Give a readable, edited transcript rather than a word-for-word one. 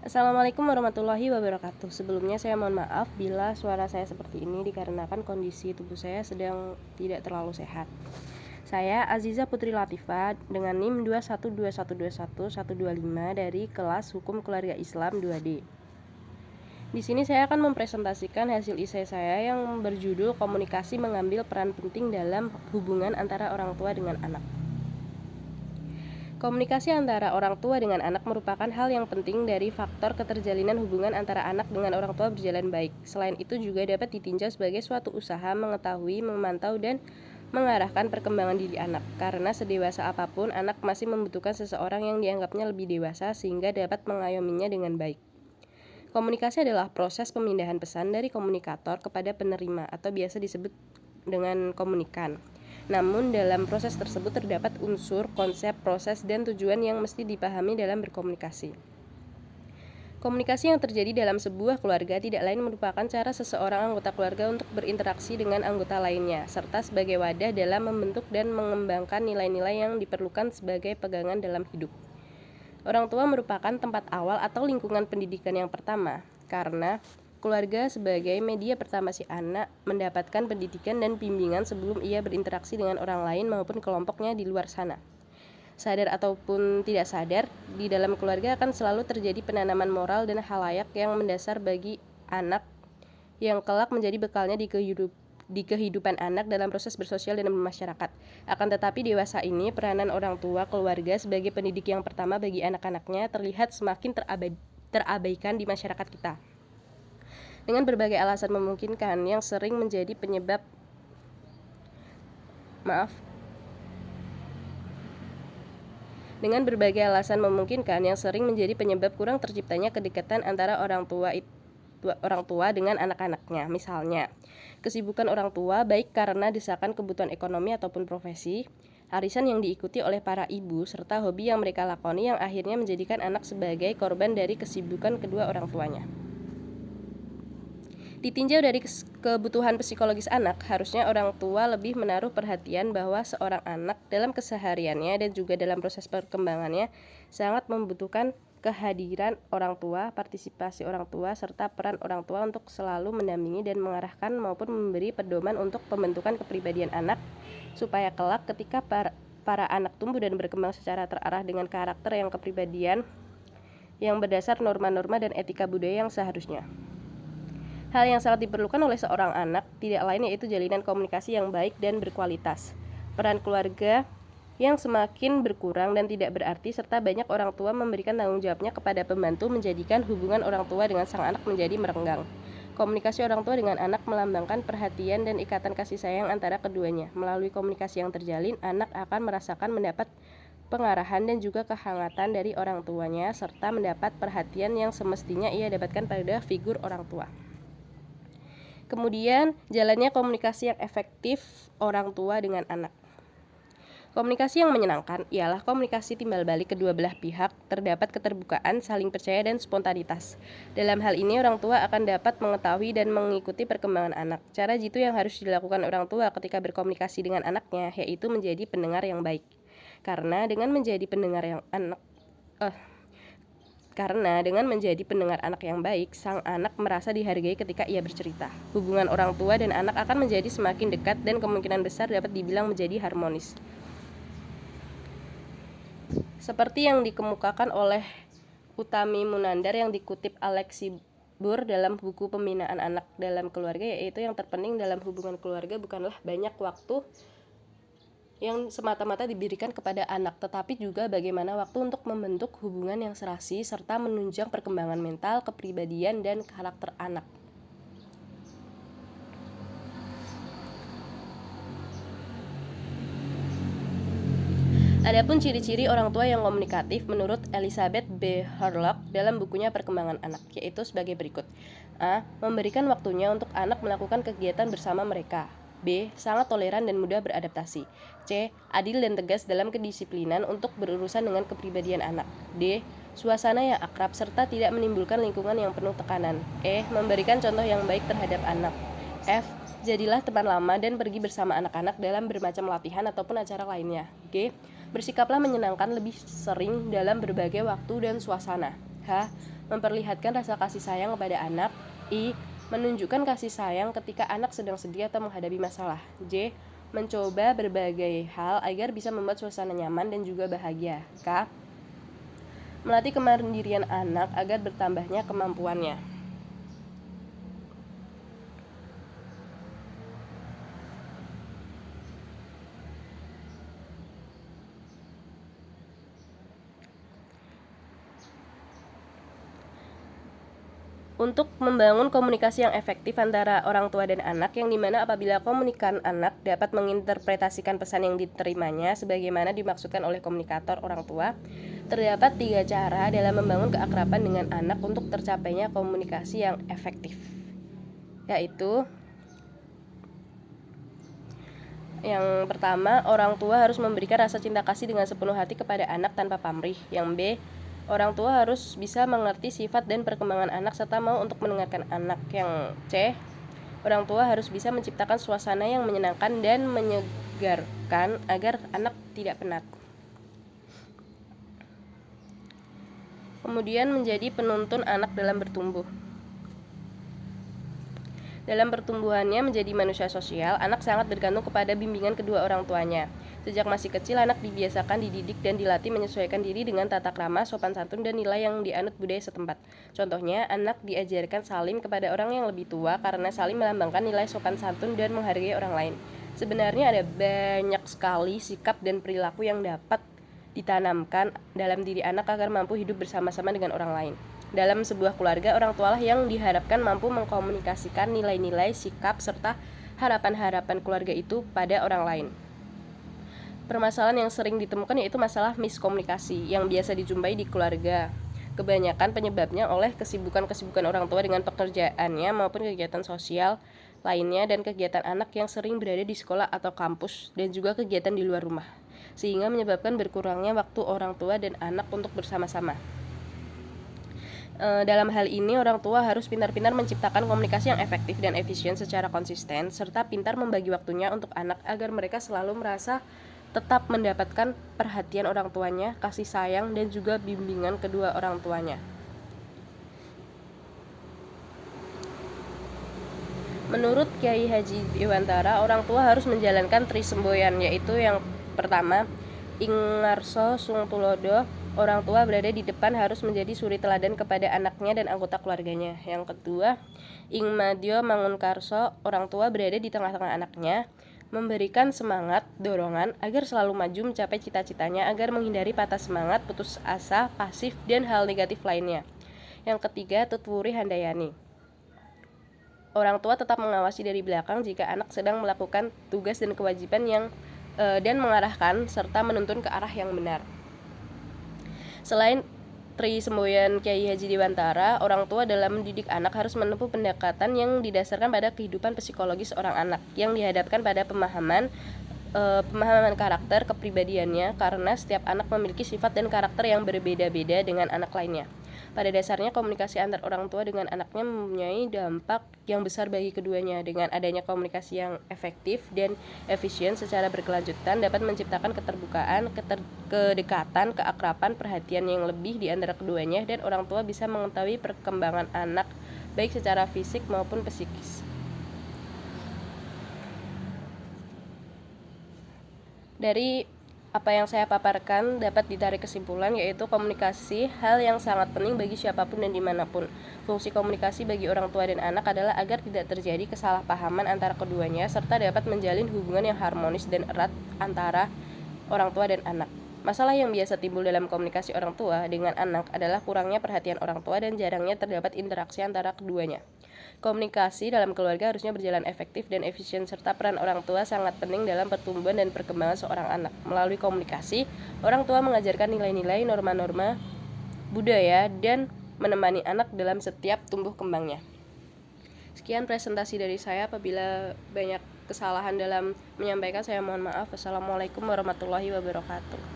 Assalamualaikum warahmatullahi wabarakatuh. Sebelumnya saya mohon maaf bila suara saya seperti ini dikarenakan kondisi tubuh saya sedang tidak terlalu sehat. Saya Aziza Putri Latifah dengan NIM 212121125 dari kelas Hukum Keluarga Islam 2D. Di sini saya akan mempresentasikan hasil esai saya yang berjudul Komunikasi Mengambil Peran Penting dalam Hubungan Antara Orang Tua dengan Anak. Komunikasi antara orang tua dengan anak merupakan hal yang penting dari faktor keterjalinan hubungan antara anak dengan orang tua berjalan baik. Selain itu juga dapat ditinjau sebagai suatu usaha mengetahui, memantau, dan mengarahkan perkembangan diri anak. Karena sedewasa apapun, anak masih membutuhkan seseorang yang dianggapnya lebih dewasa sehingga dapat mengayominya dengan baik. Komunikasi adalah proses pemindahan pesan dari komunikator kepada penerima atau biasa disebut dengan komunikan. Namun dalam proses tersebut terdapat unsur, konsep, proses, dan tujuan yang mesti dipahami dalam berkomunikasi. Komunikasi yang terjadi dalam sebuah keluarga tidak lain merupakan cara seseorang anggota keluarga untuk berinteraksi dengan anggota lainnya, serta sebagai wadah dalam membentuk dan mengembangkan nilai-nilai yang diperlukan sebagai pegangan dalam hidup. Orang tua merupakan tempat awal atau lingkungan pendidikan yang pertama, karena keluarga sebagai media pertama si anak mendapatkan pendidikan dan bimbingan sebelum ia berinteraksi dengan orang lain maupun kelompoknya di luar sana. Sadar ataupun tidak sadar, di dalam keluarga akan selalu terjadi penanaman moral dan halayak yang mendasar bagi anak yang kelak menjadi bekalnya di kehidupan anak dalam proses bersosial dan bermasyarakat. Akan tetapi dewasa ini, peranan orang tua keluarga sebagai pendidik yang pertama bagi anak-anaknya terlihat semakin terabaikan di masyarakat kita. Dengan berbagai alasan memungkinkan yang sering menjadi penyebab kurang terciptanya kedekatan antara orang tua dengan anak-anaknya. Misalnya, kesibukan orang tua baik karena desakan kebutuhan ekonomi ataupun profesi, arisan yang diikuti oleh para ibu, serta hobi yang mereka lakoni yang akhirnya menjadikan anak sebagai korban dari kesibukan kedua orang tuanya. Ditinjau dari kebutuhan psikologis anak, harusnya orang tua lebih menaruh perhatian bahwa seorang anak dalam kesehariannya dan juga dalam proses perkembangannya sangat membutuhkan kehadiran orang tua, partisipasi orang tua, serta peran orang tua untuk selalu mendampingi dan mengarahkan maupun memberi pedoman untuk pembentukan kepribadian anak, supaya kelak ketika para anak tumbuh dan berkembang secara terarah dengan karakter yang kepribadian yang berdasar norma-norma dan etika budaya yang seharusnya. Hal yang sangat diperlukan oleh seorang anak tidak lain yaitu jalinan komunikasi yang baik dan berkualitas. Peran keluarga yang semakin berkurang dan tidak berarti serta banyak orang tua memberikan tanggung jawabnya kepada pembantu menjadikan hubungan orang tua dengan sang anak menjadi merenggang. Komunikasi orang tua dengan anak melambangkan perhatian dan ikatan kasih sayang antara keduanya. Melalui komunikasi yang terjalin, anak akan merasakan mendapat pengarahan dan juga kehangatan dari orang tuanya serta mendapat perhatian yang semestinya ia dapatkan pada figur orang tua. Kemudian, jalannya komunikasi yang efektif orang tua dengan anak. Komunikasi yang menyenangkan ialah komunikasi timbal balik kedua belah pihak, terdapat keterbukaan, saling percaya, dan spontanitas. Dalam hal ini, orang tua akan dapat mengetahui dan mengikuti perkembangan anak. Cara jitu yang harus dilakukan orang tua ketika berkomunikasi dengan anaknya, yaitu menjadi pendengar yang baik. Karena dengan menjadi pendengar anak yang baik, sang anak merasa dihargai ketika ia bercerita. Hubungan orang tua dan anak akan menjadi semakin dekat dan kemungkinan besar dapat dibilang menjadi harmonis. Seperti yang dikemukakan oleh Utami Munandar yang dikutip Alexi Burr dalam buku Pembinaan Anak dalam Keluarga, yaitu yang terpenting dalam hubungan keluarga bukanlah banyak waktu yang semata-mata diberikan kepada anak, tetapi juga bagaimana waktu untuk membentuk hubungan yang serasi serta menunjang perkembangan mental, kepribadian, dan karakter anak. Adapun ciri-ciri orang tua yang komunikatif menurut Elizabeth B. Hurlock dalam bukunya Perkembangan Anak, yaitu sebagai berikut. A. Memberikan waktunya untuk anak melakukan kegiatan bersama mereka. B. Sangat toleran dan mudah beradaptasi. C. Adil dan tegas dalam kedisiplinan untuk berurusan dengan kepribadian anak. D. Suasana yang akrab serta tidak menimbulkan lingkungan yang penuh tekanan. E. Memberikan contoh yang baik terhadap anak. F. Jadilah teman lama dan pergi bersama anak-anak dalam bermacam latihan ataupun acara lainnya. G. Bersikaplah menyenangkan lebih sering dalam berbagai waktu dan suasana. H. memperlihatkan rasa kasih sayang kepada anak. I. Menunjukkan kasih sayang ketika anak sedang sedih atau menghadapi masalah. J. Mencoba berbagai hal agar bisa membuat suasana nyaman dan juga bahagia. K. Melatih kemandirian anak agar bertambahnya kemampuannya. Untuk membangun komunikasi yang efektif antara orang tua dan anak, yang dimana apabila komunikan anak dapat menginterpretasikan pesan yang diterimanya sebagaimana dimaksudkan oleh komunikator orang tua, terdapat 3 cara dalam membangun keakraban dengan anak untuk tercapainya komunikasi yang efektif, yaitu yang pertama, orang tua harus memberikan rasa cinta kasih dengan sepenuh hati kepada anak tanpa pamrih. Yang B, orang tua harus bisa mengerti sifat dan perkembangan anak serta mau untuk mendengarkan anak. Yang C, orang tua harus bisa menciptakan suasana yang menyenangkan dan menyegarkan agar anak tidak penat. Kemudian menjadi penuntun anak dalam bertumbuh. Dalam pertumbuhannya menjadi manusia sosial, anak sangat bergantung kepada bimbingan kedua orang tuanya. Sejak masih kecil, anak dibiasakan, dididik, dan dilatih menyesuaikan diri dengan tata krama, sopan santun, dan nilai yang dianut budaya setempat. Contohnya, anak diajarkan salim kepada orang yang lebih tua karena salim melambangkan nilai sopan santun dan menghargai orang lain. Sebenarnya ada banyak sekali sikap dan perilaku yang dapat ditanamkan dalam diri anak agar mampu hidup bersama-sama dengan orang lain. Dalam sebuah keluarga, orang tualah yang diharapkan mampu mengkomunikasikan nilai-nilai, sikap, serta harapan-harapan keluarga itu pada orang lain. Permasalahan yang sering ditemukan yaitu masalah miskomunikasi yang biasa dijumpai di keluarga. Kebanyakan penyebabnya oleh kesibukan-kesibukan orang tua dengan pekerjaannya maupun kegiatan sosial lainnya dan kegiatan anak yang sering berada di sekolah atau kampus dan juga kegiatan di luar rumah, sehingga menyebabkan berkurangnya waktu orang tua dan anak untuk bersama-sama. Dalam hal ini, orang tua harus pintar-pintar menciptakan komunikasi yang efektif dan efisien secara konsisten, serta pintar membagi waktunya untuk anak agar mereka selalu merasa tetap mendapatkan perhatian orang tuanya, kasih sayang, dan juga bimbingan kedua orang tuanya. Menurut Kyai Haji Dewantara, orang tua harus menjalankan trisemboyan, yaitu yang pertama, Ingarso Sung Tulodo, orang tua berada di depan harus menjadi suri teladan kepada anaknya dan anggota keluarganya. Yang kedua, Ing Madyo Mangunkarso, orang tua berada di tengah-tengah anaknya, memberikan semangat, dorongan agar selalu maju mencapai cita-citanya agar menghindari patah semangat, putus asa, pasif, dan hal negatif lainnya. Yang ketiga, Tutwuri Handayani, orang tua tetap mengawasi dari belakang jika anak sedang melakukan tugas dan kewajiban dan mengarahkan serta menuntun ke arah yang benar. Selain trisemboyan Kyai Haji Dewantara, orang tua dalam mendidik anak harus menempuh pendekatan yang didasarkan pada kehidupan psikologis seorang anak, yang dihadapkan pada pemahaman karakter kepribadiannya, karena setiap anak memiliki sifat dan karakter yang berbeda-beda dengan anak lainnya. Pada dasarnya, komunikasi antar orang tua dengan anaknya mempunyai dampak yang besar bagi keduanya. Dengan adanya komunikasi yang efektif dan efisien secara berkelanjutan dapat menciptakan keterbukaan, kedekatan, keakraban, perhatian yang lebih di antara keduanya, dan orang tua bisa mengetahui perkembangan anak baik secara fisik maupun psikis. Dari apa yang saya paparkan dapat ditarik kesimpulan, yaitu komunikasi hal yang sangat penting bagi siapapun dan dimanapun. Fungsi komunikasi bagi orang tua dan anak adalah agar tidak terjadi kesalahpahaman antara keduanya, serta dapat menjalin hubungan yang harmonis dan erat antara orang tua dan anak. Masalah yang biasa timbul dalam komunikasi orang tua dengan anak adalah kurangnya perhatian orang tua dan jarangnya terdapat interaksi antara keduanya. Komunikasi dalam keluarga harusnya berjalan efektif dan efisien, serta peran orang tua sangat penting dalam pertumbuhan dan perkembangan seorang anak. Melalui komunikasi, orang tua mengajarkan nilai-nilai, norma-norma, budaya, dan menemani anak dalam setiap tumbuh kembangnya. Sekian presentasi dari saya. Apabila banyak kesalahan dalam menyampaikan, saya mohon maaf. Wassalamualaikum warahmatullahi wabarakatuh.